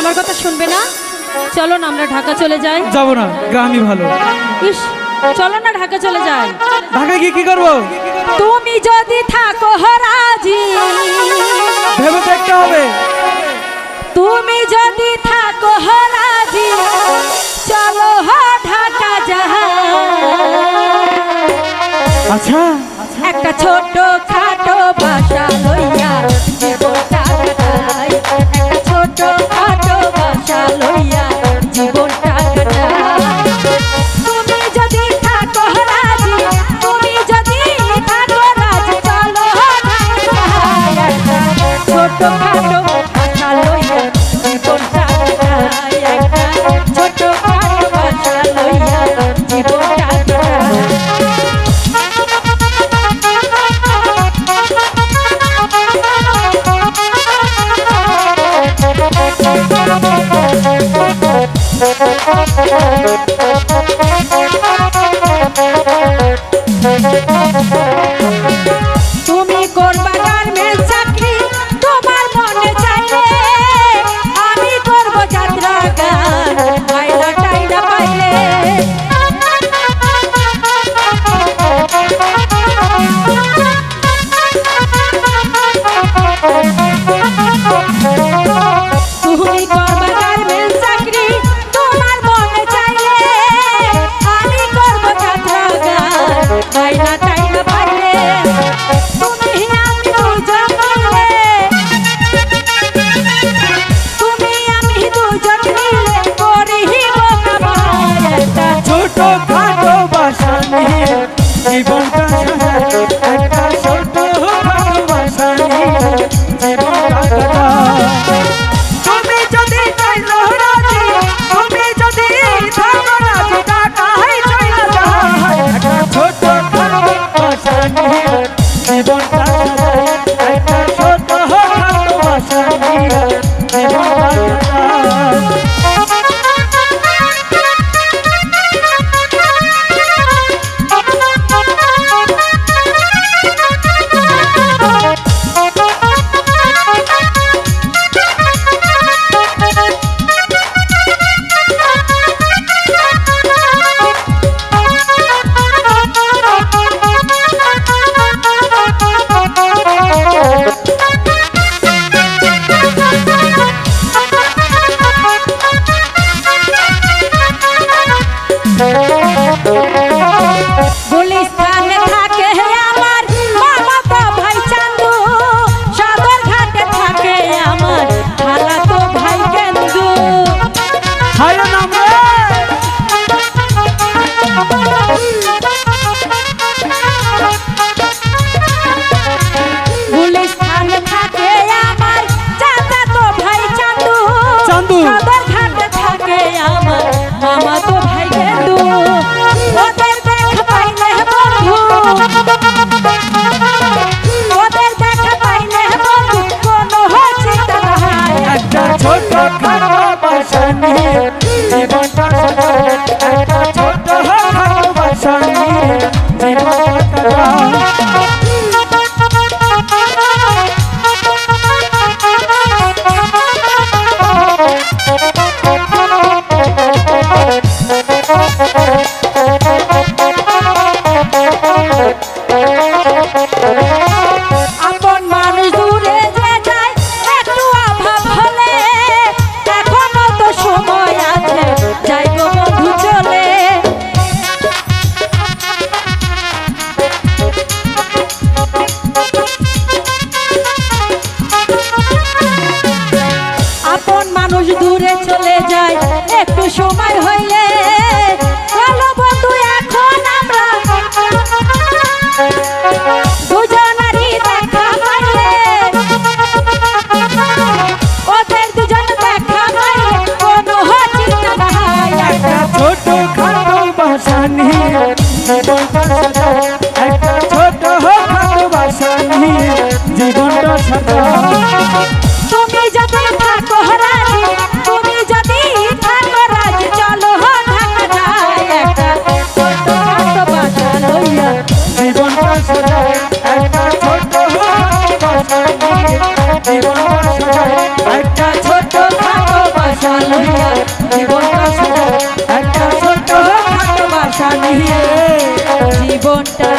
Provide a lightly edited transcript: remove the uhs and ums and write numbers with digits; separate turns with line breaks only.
আমার কথা শুনবে না? চলো না আমরা ঢাকা চলে যাই।
যাবো না, গ্রামই ভালো।
ইস, চলো না ঢাকা চলে যাই।
ঢাকা গিয়ে কি করবো?
তুমি যদি থাকো রাজি,
ভেবে দেখতে হবে।
তুমি যদি থাকো রাজি, চলো ঢাকা যাই।
আচ্ছা,
একটা ছোট খাটো বাসা লইয়া জীবনটা কাটাই। একটা ছোট খাটো বাসা লইয়া জীবনটা কাটাই। তুমি যদি থাকো রাজি, তুমি যদি থাকো রাজি, চলো একটা ছোট খাটো বাসা লইয়া জীবনটা কাটাই। একটা ছোট খাটো বাসা লইয়া জীবনটা কাটাই। তুমি করবা গার্মেন্টস চাকরি, তোমার মনে চাইলে আমি করব যাত্রা গান, মাইলা টাইলা পাইলে। তুমি করবা গার্মেন্টস চাকরি, তোমার মনে চাইলে আমি করব যাত্রা গান, মাইলা টাইলা পাইলে। তুমি আমি দুজন মিলে, তুমি আমি দুজন মিলে করিব কামাই। একটা
ছোট খাটো বাসা নিয়ে জীবনটা সাজাই। একটা ছোট খাটো বাসা নিয়ে জীবনটা কাটাই। তুমি যদি চাইলো রাজি, তুমি যদি থাকো রাজি, ঢাকায় চলে যাই। একটা ছোট খাটো বাসা নিয়ে জীবনটা সাজাই। একটা ছোট খাটো বাসা নিয়ে জীবনটা কাটাই।
গুলিস্তানে থাকে আমার মামাতো ভাই চান্দু, সদরঘাটে থাকে আমার খালাতো ভাই কেন্দু।
হায় নাম রে।
গুলিস্তানে থাকে আমার চাচাতো ভাই চান্দু,
চান্দু।
সদরঘাটে থাকে আমার মামাতো ভাই কেন্দু। ওদের দেখা পাইলে বন্ধু, ওদের দেখা পাইলে বন্ধু কোনো চিন্তা নাই।
একটা ছোট খাটো বাসা নিয়ে জীবনটা সাজাই। একটা ছোট খাটো বাসা নিয়ে জীবনটা কাটাই।
আপন মানুষ দূরে যে যায় একটু অভাব হলে, এখনো তো সময় আছে, যাই গো বন্ধু চলে। আপন মানুষ দূরে চলে যায় একটু সময় হইলে, চলো বন্ধু এখন আমরা দুজনারই দেখা পাইলে। ওদের দুজন দেখা পাইলে কোনো চিন্তা নাই।
একটা ছোট খাটো বাসা নিয়ে জীবনটা সাজাই। একটা ছোট খাটো বাসা নিয়ে জীবনটা সাজাই।
তুমি যদি থাকো রাজি, তুমি যদি থাকো রাজি, চলো ঢাকা যাই। একটা ছোট খাটো বাসা লইয়া
জীবনটা সাজাই। একটা ছোট খাটো বাসা নিয়ে জীবনটা সাজাই। একটা ছোট খাটো বাসা
লইয়া জীবনটা সাজাই একটা ছোট খাটো বাসা নিয়ে জীবনটা